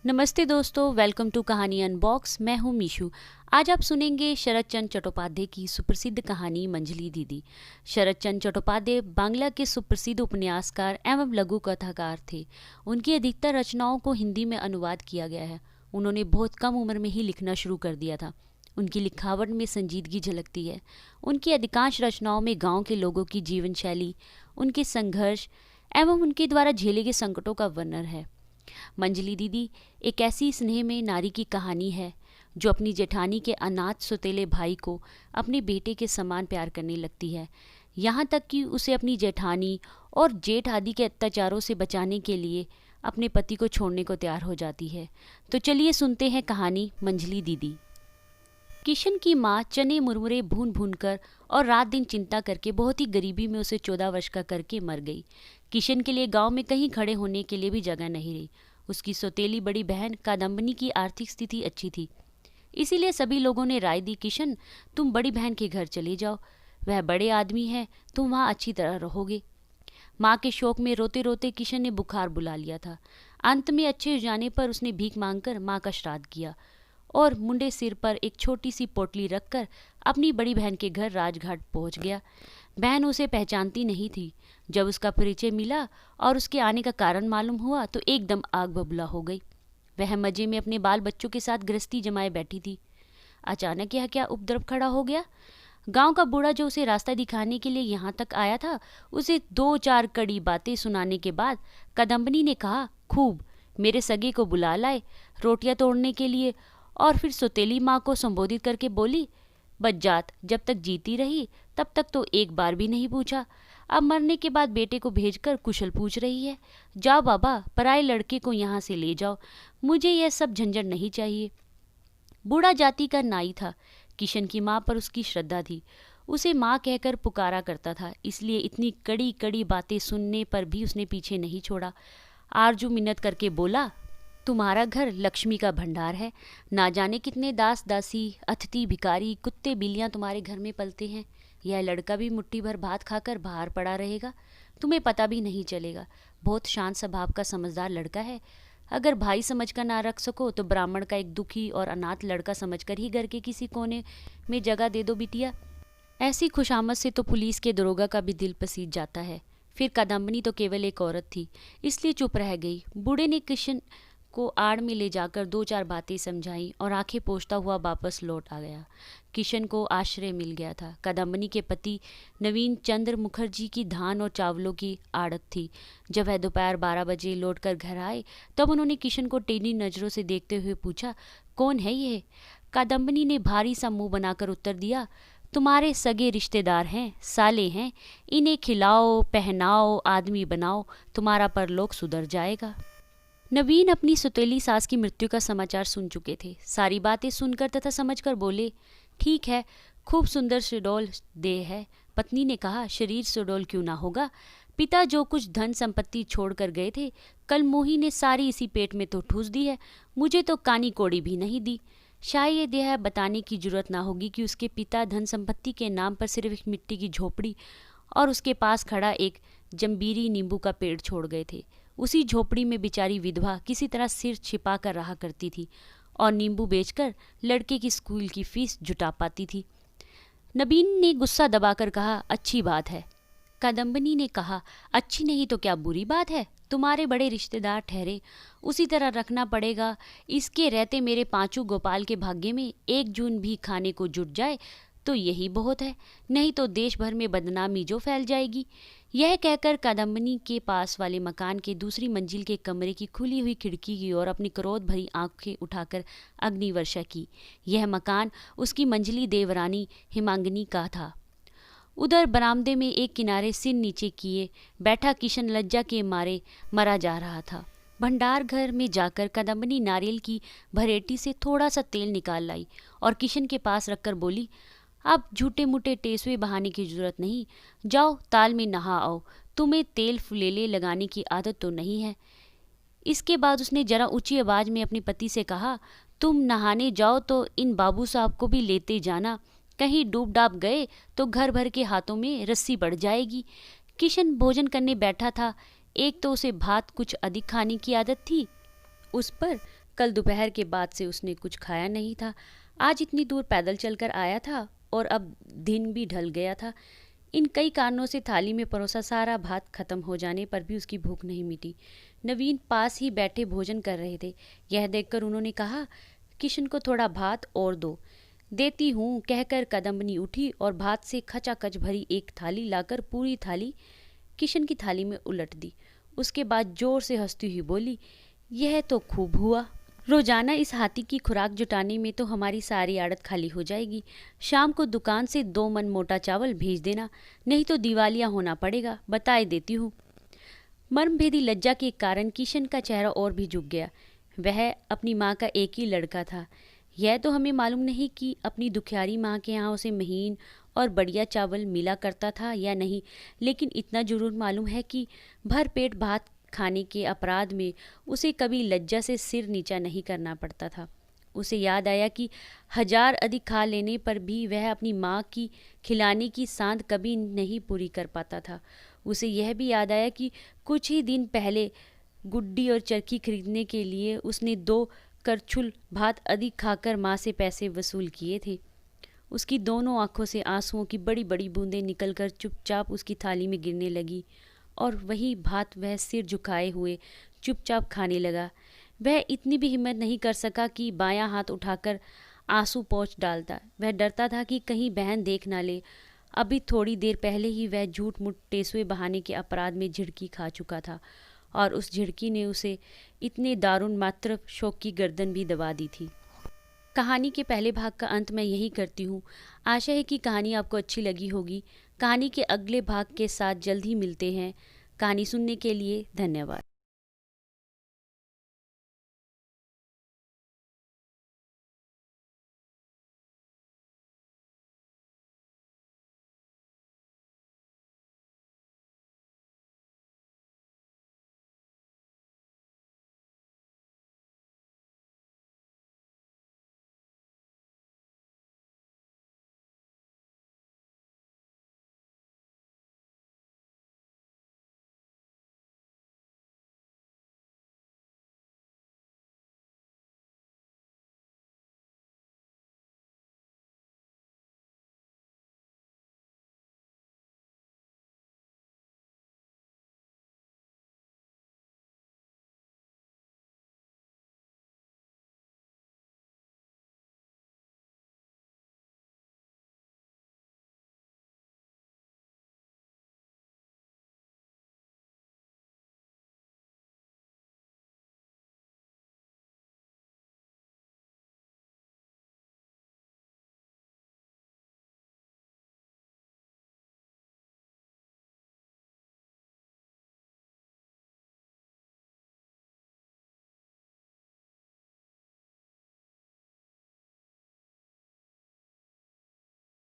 नमस्ते दोस्तों, welcome to कहानी अनबॉक्स। मैं हूं मीशू। आज आप सुनेंगे शरत चंद्र चट्टोपाध्याय की सुप्रसिद्ध कहानी मंजली दीदी। शरत चंद्र चट्टोपाध्याय बांग्ला के सुप्रसिद्ध उपन्यासकार एवं लघु कथाकार थे। उनकी अधिकतर रचनाओं को हिंदी में अनुवाद किया गया है। उन्होंने बहुत कम उम्र में ही लिखना शुरू कर दिया था। उनकी लिखावट में संजीदगी झलकती है। उनकी अधिकांश रचनाओं में गाँव के लोगों की जीवन शैली, उनके संघर्ष एवं उनके द्वारा झेले गए संकटों का वर्णन है। मंजली दीदी एक ऐसी स्नेह में नारी की कहानी है जो अपनी जेठानी के अनाथ सौतेले भाई को अपने बेटे के समान प्यार करने लगती है, यहाँ तक कि उसे अपनी जेठानी और जेठ आदि के अत्याचारों से बचाने के लिए अपने पति को छोड़ने को तैयार हो जाती है। तो चलिए सुनते हैं कहानी मंजली दीदी। किशन की माँ चने मुरमुरे भून भून कर और रात दिन चिंता करके बहुत ही गरीबी में उसे 14 वर्ष का करके मर गई। किशन के लिए गांव में कहीं खड़े होने के लिए भी जगह नहीं रही। उसकी सौतेली बड़ी बहन कादम्बनी की आर्थिक स्थिति अच्छी थी, इसीलिए सभी लोगों ने राय दी, किशन तुम बड़ी बहन के घर चले जाओ, वह बड़े आदमी है, तुम वहाँ अच्छी तरह रहोगे। माँ के शोक में रोते रोते किशन ने बुखार बुला लिया था। अंत में अच्छे हो जाने पर उसने भीख मांगकर माँ का श्राद्ध किया और मुंडे सिर पर एक छोटी सी पोटली रखकर अपनी बड़ी बहन के घर राजघाट पहुंच गया। बहन उसे पहचानती नहीं थी। जब उसका परिचय मिला और उसके आने का कारण मालूम हुआ तो एकदम आग बबूला हो गई। वह मजे में अपने बाल बच्चों के साथ गृहस्थी जमाए बैठी थी। अचानक यह क्या उपद्रव खड़ा हो गया। गांव का बूढ़ा जो उसे रास्ता दिखाने के लिए यहाँ तक आया था, उसे 2-4 कड़ी बातें सुनाने के बाद कादम्बनी ने कहा, खूब, मेरे सगे को बुला लाए रोटियां तोड़ने के लिए। और फिर सौतेली माँ को संबोधित करके बोली, बज्जात जब तक जीती रही तब तक तो एक बार भी नहीं पूछा, अब मरने के बाद बेटे को भेजकर कुशल पूछ रही है। जाओ बाबा, पराए लड़के को यहाँ से ले जाओ, मुझे यह सब झंझट नहीं चाहिए। बूढ़ा जाति का नाई था। किशन की माँ पर उसकी श्रद्धा थी। उसे माँ कहकर पुकारा करता था, इसलिए इतनी कड़ी कड़ी बातें सुनने पर भी उसने पीछे नहीं छोड़ा। आरजू मिन्नत करके बोला, तुम्हारा घर लक्ष्मी का भंडार है, ना जाने कितने दास दासी, अतिथि, भिखारी, कुत्ते बिल्लियाँ तुम्हारे घर में पलते हैं। यह लड़का भी मुट्ठी भर भात खाकर बाहर पड़ा रहेगा, तुम्हें पता भी नहीं चलेगा। बहुत शांत स्वभाव का समझदार लड़का है। अगर भाई समझकर ना रख सको तो ब्राह्मण का एक दुखी और अनाथ लड़का समझकर ही घर के किसी कोने में जगह दे दो बिटिया। ऐसी खुशामद से तो पुलिस के दरोगा का भी दिल पसीज जाता है। फिर कादम्बनी तो केवल एक औरत थी, इसलिए चुप रह गई। बूढ़े ने किशन को आड़ में ले जाकर 2-4 बातें समझाई और आंखें पोंछता हुआ वापस लौट आ गया। किशन को आश्रय मिल गया था। कादम्बनी के पति नवीन चंद्र मुखर्जी की धान और चावलों की आड़त थी। जब वह दोपहर 12 बजे लौटकर घर आए तब उन्होंने किशन को टेढ़ी नजरों से देखते हुए पूछा, कौन है ये? कादम्बनी ने भारी सा मुंह बनाकर उत्तर दिया, तुम्हारे सगे रिश्तेदार हैं, साले हैं, इन्हें खिलाओ पहनाओ आदमी बनाओ, तुम्हारा परलोक सुधर जाएगा। नवीन अपनी सौतेली सास की मृत्यु का समाचार सुन चुके थे। सारी बातें सुनकर तथा समझकर बोले, ठीक है, खूब सुंदर सुडौल देह है। पत्नी ने कहा, शरीर सुडौल क्यों ना होगा, पिता जो कुछ धन संपत्ति छोड़कर गए थे, कल मोही ने सारी इसी पेट में तो ठूस दी है, मुझे तो कानी कोड़ी भी नहीं दी। शायद यह बताने की जरूरत ना होगी कि उसके पिता धन संपत्ति के नाम पर सिर्फ एक मिट्टी की झोपड़ी और उसके पास खड़ा एक जंबीरी नींबू का पेड़ छोड़ गए थे। उसी झोपड़ी में बेचारी विधवा किसी तरह सिर छिपा कर रहा करती थी और नींबू बेचकर लड़के की स्कूल की फीस जुटा पाती थी। नवीन ने गुस्सा दबाकर कहा, अच्छी बात है। कादम्बनी ने कहा, अच्छी नहीं तो क्या बुरी बात है, तुम्हारे बड़े रिश्तेदार ठहरे, उसी तरह रखना पड़ेगा। इसके रहते मेरे पांचों गोपाल के भाग्य में 1 जून भी खाने को जुट जाए तो यही बहुत है, नहीं तो देश भर में बदनामी जो फैल जाएगी। यह कहकर कादम्बनी के पास वाले मकान के दूसरी मंजिल के कमरे की खुली हुई खिड़की की ओर अपनी क्रोध भरी आंखें उठाकर अग्निवर्षा की। यह मकान उसकी मंझली देवरानी हिमांगिनी का था। उधर बरामदे में एक किनारे सिर नीचे किए बैठा किशन लज्जा के मारे मरा जा रहा था। भंडार घर में जाकर कादम्बनी नारियल की भरेटी से थोड़ा सा तेल निकाल लाई और किशन के पास रखकर बोली, अब झूठे मूठे टेसवे बहाने की जरूरत नहीं, जाओ ताल में नहा आओ, तुम्हें तेल फुलेले लगाने की आदत तो नहीं है। इसके बाद उसने जरा ऊंची आवाज में अपने पति से कहा, तुम नहाने जाओ तो इन बाबू साहब को भी लेते जाना, कहीं डूब डाब गए तो घर भर के हाथों में रस्सी बढ़ जाएगी। किशन भोजन करने बैठा था। एक तो उसे भात कुछ अधिक खाने की आदत थी, उस पर कल दोपहर के बाद से उसने कुछ खाया नहीं था। आज इतनी दूर पैदल चलकर आया था और अब दिन भी ढल गया था। इन कई कारणों से थाली में परोसा सारा भात खत्म हो जाने पर भी उसकी भूख नहीं मिटी। नवीन पास ही बैठे भोजन कर रहे थे। यह देखकर उन्होंने कहा, किशन को थोड़ा भात और दो। देती हूँ कहकर कदम्बनी उठी और भात से खचाखच भरी एक थाली लाकर पूरी थाली किशन की थाली में उलट दी। उसके बाद जोर से हंसती हुई बोली, यह तो खूब हुआ। रोजाना इस हाथी की खुराक जुटाने में तो हमारी सारी आड़त खाली हो जाएगी। शाम को दुकान से 2 मन मोटा चावल भेज देना, नहीं तो दिवालिया होना पड़ेगा, बताए देती हूँ। मर्मभेदी लज्जा के कारण किशन का चेहरा और भी झुक गया। वह अपनी माँ का एक ही लड़का था। यह तो हमें मालूम नहीं कि अपनी दुखियारी माँ के यहाँ उसे महीन और बढ़िया चावल मिला करता था या नहीं, लेकिन इतना जरूर मालूम है कि भर पेट भात खाने के अपराध में उसे कभी लज्जा से सिर नीचा नहीं करना पड़ता था। उसे याद आया कि 1000 अधिक खा लेने पर भी वह अपनी माँ की खिलाने की सांध कभी नहीं पूरी कर पाता था। उसे यह भी याद आया कि कुछ ही दिन पहले गुड्डी और चरखी खरीदने के लिए उसने 2 करछुल भात अधिक खाकर माँ से पैसे वसूल किए थे। उसकी दोनों आंखों से आंसुओं की बड़ी बड़ी बूंदें निकलकर चुपचाप उसकी थाली में गिरने लगी और वही भात वह सिर झुकाए हुए चुपचाप खाने लगा। वह इतनी भी हिम्मत नहीं कर सका कि बायां हाथ उठाकर आंसू पोंछ डालता। वह डरता था कि कहीं बहन देख ना ले। अभी थोड़ी देर पहले ही वह झूठ मूठ टेसुए बहाने के अपराध में झिड़की खा चुका था और उस झिड़की ने उसे इतने दारुण मात्र शोक की गर्दन भी दबा दी थी। कहानी के पहले भाग का अंत मैं यही करती हूँ। आशा है कि कहानी आपको अच्छी लगी होगी। कहानी के अगले भाग के साथ जल्द ही मिलते हैं। कहानी सुनने के लिए धन्यवाद।